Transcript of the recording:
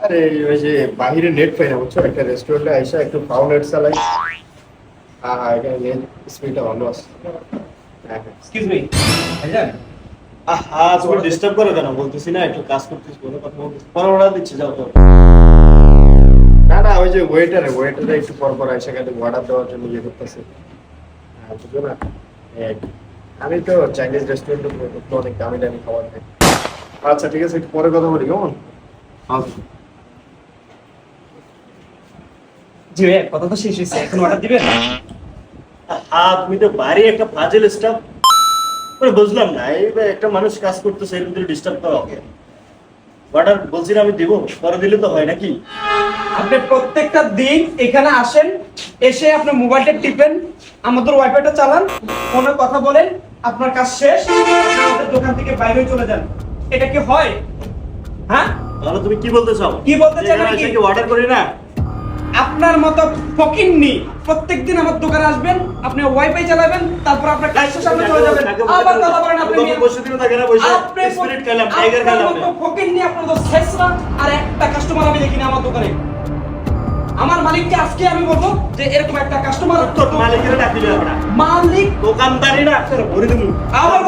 আরে ওই যে বাহিরে নেট পাই না বুঝছো, একটা রেস্টুরেন্টে আইসা একটু পাও নেট চালাই। হ্যাঁ এখানে নেট স্পিডটা ভালো আছে। হ্যাঁ হ্যাঁ। এক্সকিউজ মি ভাইজান। তুমি ডিস্টার্ব করো কেন? বলতেছি না একটু কাজ করতেছি, বলে কথা বলতেছি, পরে অর্ডার দিচ্ছি, যাও যাও। না না ওই যে ওয়েটারে একটু পর পর আইসা খালি অর্ডার দেওয়ার জন্য ইয়ে করতেছে। হ্যাঁ বুঝো না, এই আর কি। আমি তো চাইনিজ রেস্টুরেন্টে অনেক দামি দামি খাবার খাই। আচ্ছা ঠিক আছে, একটু পরে কথা বলি কেমন? আচ্ছা। জি ভাইয়া, কথা তো শেষ হয়েছে, এখন অর্ডার দিবেন? তুমি তো বাইরে একটা ফাজিল স্টাফ। মানে বুঝলাম না, এই যে একটা মানুষ কাজ করতেছে এর ভিতরে ডিস্টার্ব করা ওকে। অর্ডার বলছি না আমি দিব, পরে দিলে তো হয় নাকি? আপনি প্রত্যেকটা দিন এখানে আসেন, এসে আপনার মোবাইলটা টিপেন, আমাদের ওয়াইফাইটা চালান, ফোনে কথা বলেন, আপনার কাজ শেষ, আপনি আমাদের দোকান থেকে বাইরে চলে যান। এটা কি হয়? হ্যাঁ, তাহলে তুমি কি বলতে চাও? কি বলতে চান এখানে নাকি? এসে কি অর্ডার করি না? আপনার মতো ফকিন্নি প্রত্যেকদিন আমার দোকানে আসবেন, আপনি ওয়াইফাই চালাবেন, তারপর আপনার কাজ শেষ আপনি চলে যাবেন। আবার কথা বলেন আপনি। তুমি বসে দিন থাকে না, বসে আপনি স্পিরিট খেলাম, টাইগার খেলাম। আপনার মতো ফকিন্নি, আপনার তো শেষরা, আর একটা কাস্টমার আমি দেখিনি আমার দোকানে। আমার মালিককে আজকে আমি বলবো যে এরকম একটা কাস্টমার তোর মালিকের ডাক দিবে না। মালিক দোকানদারি না আপনার ভরে দেবো। আবার